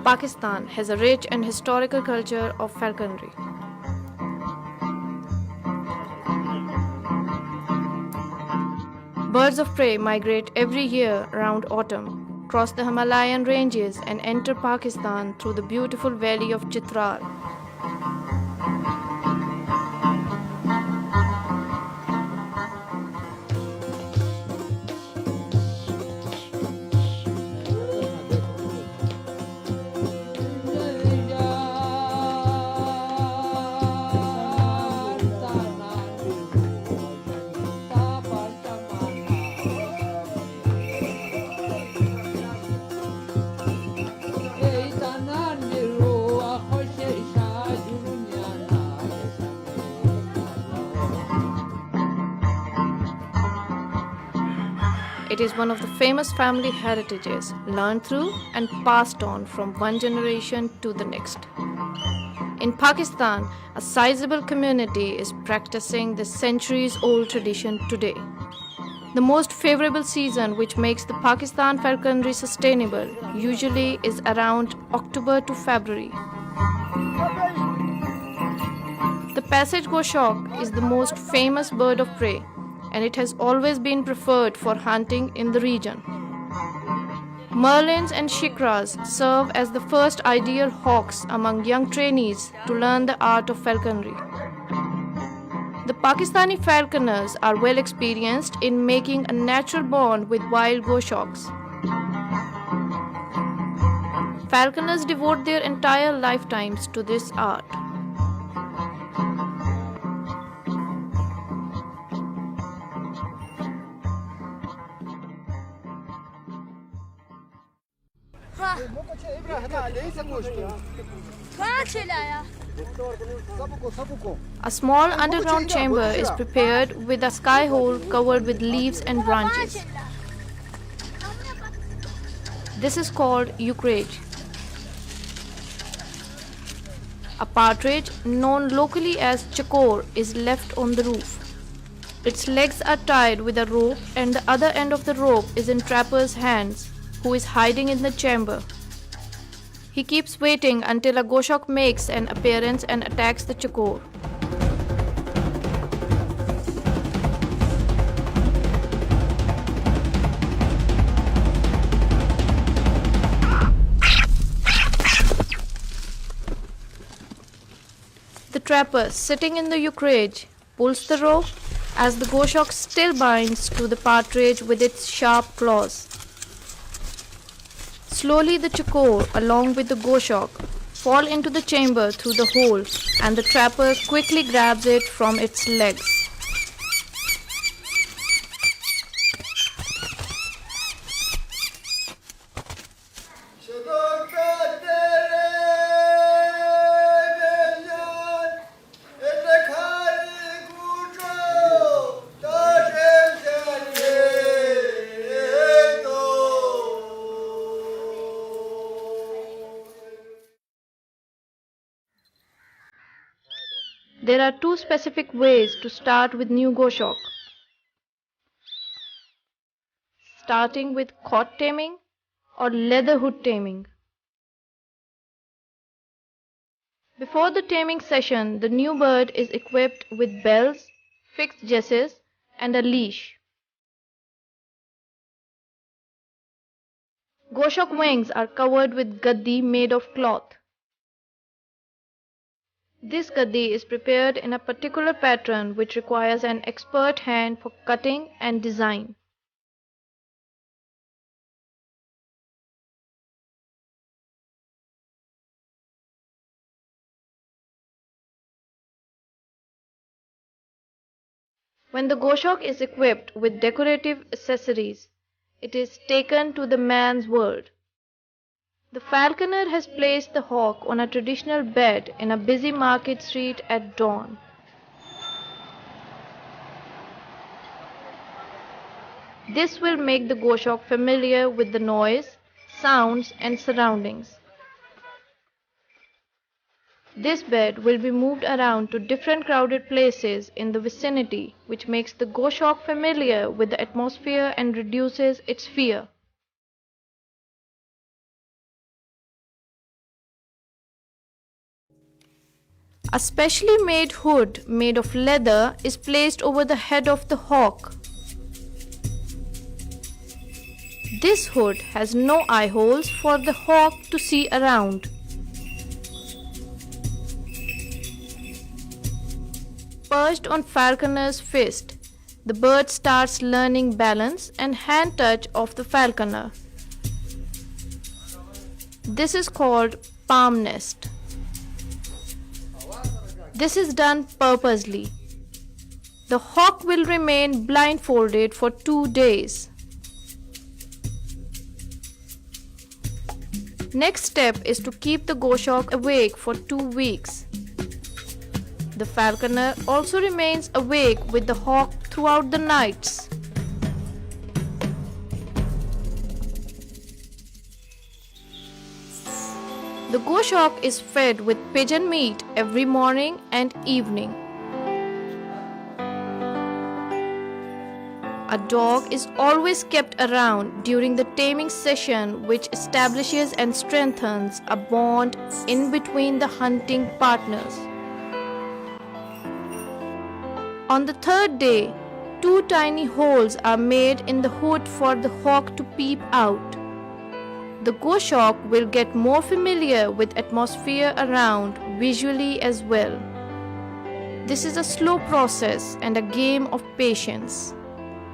Pakistan has a rich and historical culture of falconry. Birds of prey migrate every year around autumn, cross the Himalayan ranges and enter Pakistan through the beautiful valley of Chitral. It is one of the famous family heritages, learned through and passed on from one generation to the next. In Pakistan, a sizable community is practicing this centuries-old tradition today. The most favorable season which makes the Pakistan falconry sustainable usually is around October to February. The passage goshawk is the most famous bird of prey, and it has always been preferred for hunting in the region. Merlins and shikras serve as the first ideal hawks among young trainees to learn the art of falconry. The Pakistani falconers are well experienced in making a natural bond with wild goshawks. Falconers devote their entire lifetimes to this art. A small underground chamber is prepared with a sky hole covered with leaves and branches. This is called eucrage. A partridge, known locally as chakor, is left on the roof. Its legs are tied with a rope and the other end of the rope is in trapper's hands, who is hiding in the chamber. He keeps waiting until a goshawk makes an appearance and attacks the chakor. The trapper, sitting in the eucrage, pulls the rope as the goshawk still binds to the partridge with its sharp claws. Slowly the chakor, along with the goshawk, fall into the chamber through the hole, and the trapper quickly grabs it from its legs. There are two specific ways to start with new goshawk. Starting with cot taming or leather hood taming. Before the taming session, the new bird is equipped with bells, fixed jesses, and a leash. Goshawk wings are covered with gaddi made of cloth. This gaddi is prepared in a particular pattern which requires an expert hand for cutting and design. When the goshawk is equipped with decorative accessories, it is taken to the man's world. The falconer has placed the hawk on a traditional bed in a busy market street at dawn. This will make the goshawk familiar with the noise, sounds, and surroundings. This bed will be moved around to different crowded places in the vicinity, which makes the goshawk familiar with the atmosphere and reduces its fear. A specially made hood made of leather is placed over the head of the hawk. This hood has no eye holes for the hawk to see around. Perched on falconer's fist, the bird starts learning balance and hand touch of the falconer. This is called palm nest. This is done purposely. The hawk will remain blindfolded for 2 days. Next step is to keep the goshawk awake for 2 weeks. The falconer also remains awake with the hawk throughout the nights. The goshawk is fed with pigeon meat every morning and evening. A dog is always kept around during the taming session, which establishes and strengthens a bond in between the hunting partners. On the 3rd day, 2 tiny holes are made in the hood for the hawk to peep out. The goshawk will get more familiar with atmosphere around visually as well. This is a slow process and a game of patience.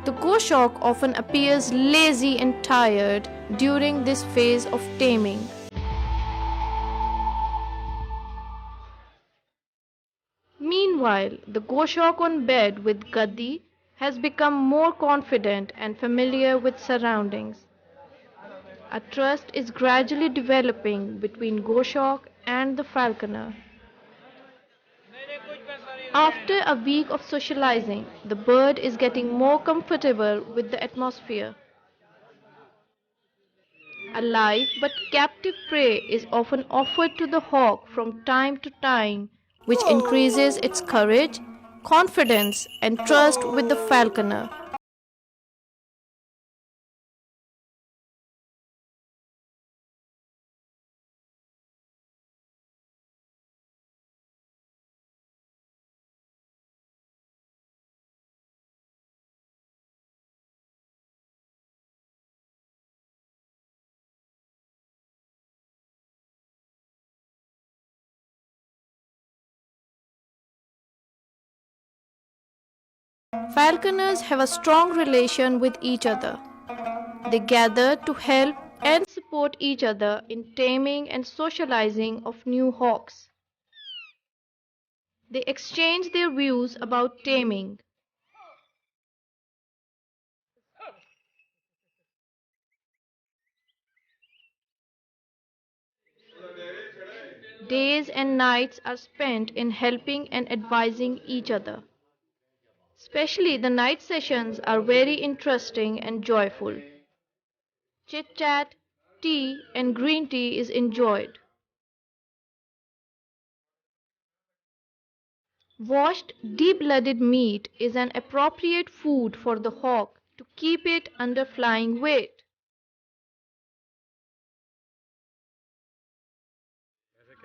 The goshawk often appears lazy and tired during this phase of taming. Meanwhile, the goshawk on bed with gaddi has become more confident and familiar with surroundings. A trust is gradually developing between goshawk and the falconer. After a week of socializing, the bird is getting more comfortable with the atmosphere. A live but captive prey is often offered to the hawk from time to time, which increases its courage, confidence, and trust with the falconer. Falconers have a strong relation with each other. They gather to help and support each other in taming and socializing of new hawks. They exchange their views about taming. Days and nights are spent in helping and advising each other. Especially the night sessions are very interesting and joyful. Chit chat, tea, and green tea is enjoyed. Washed, deep-blooded meat is an appropriate food for the hawk to keep it under flying weight.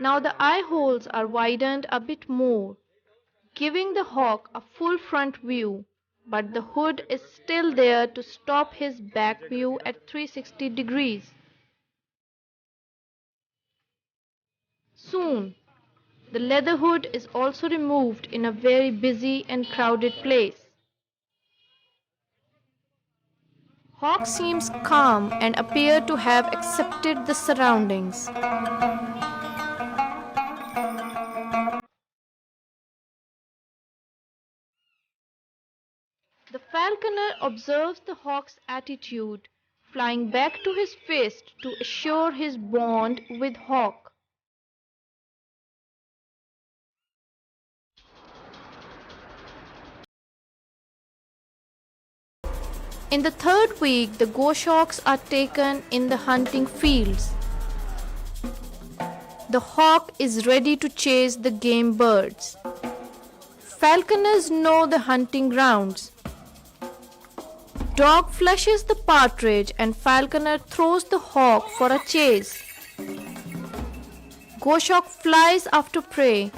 Now the eye holes are widened a bit more, giving the hawk a full front view, but the hood is still there to stop his back view at 360 degrees. Soon, the leather hood is also removed in a very busy and crowded place. Hawk seems calm and appear to have accepted the surroundings. The falconer observes the hawk's attitude, flying back to his feast to assure his bond with hawk. In the 3rd week, the goshawks are taken in the hunting fields. The hawk is ready to chase the game birds. Falconers know the hunting grounds. Dog flushes the partridge and falconer throws the hawk for a chase. Goshawk flies after prey.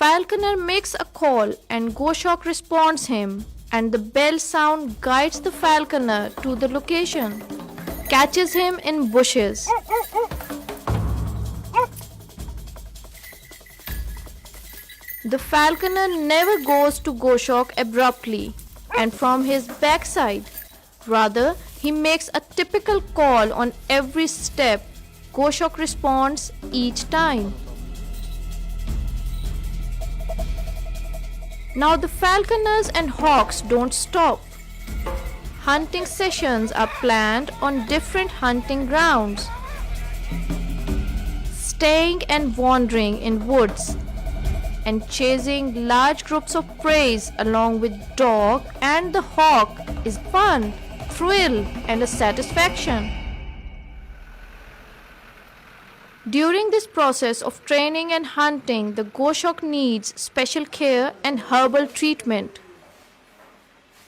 falconer makes a call and goshawk responds him, and the bell sound guides the falconer to the location, catches him in bushes. The falconer never goes to goshawk abruptly and from his backside. Rather, he makes a typical call on every step. Goshawk responds each time. Now the falconers and hawks don't stop. Hunting sessions are planned on different hunting grounds, staying and wandering in woods, and chasing large groups of prey along with dog and the hawk is fun, thrill, and a satisfaction. During this process of training and hunting, the goshawk needs special care and herbal treatment.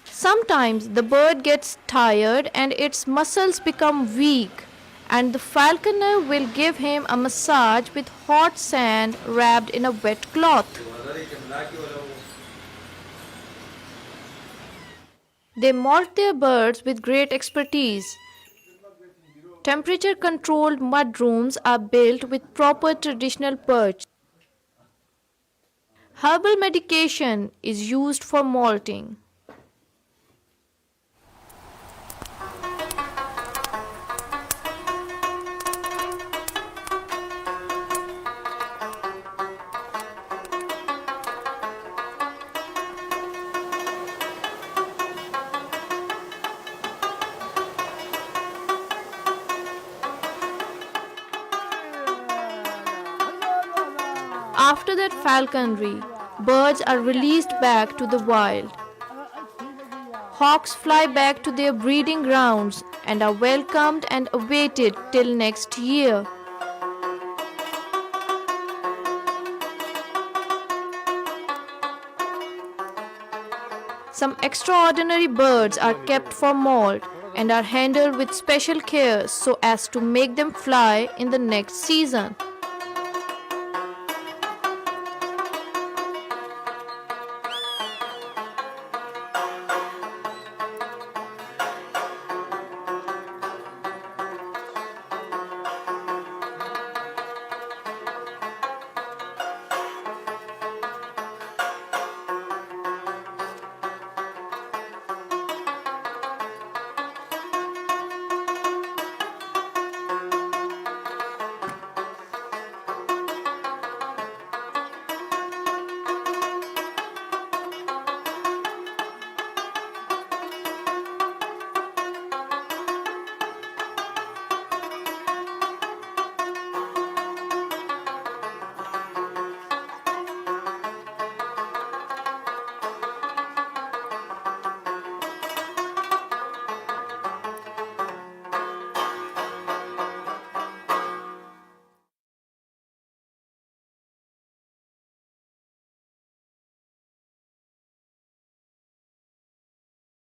Sometimes the bird gets tired and its muscles become weak, and the falconer will give him a massage with hot sand wrapped in a wet cloth. They molt their birds with great expertise. Temperature-controlled mud rooms are built with proper traditional perch. Herbal medication is used for molting. After that falconry, birds are released back to the wild. Hawks fly back to their breeding grounds and are welcomed and awaited till next year. Some extraordinary birds are kept for molt and are handled with special care so as to make them fly in the next season.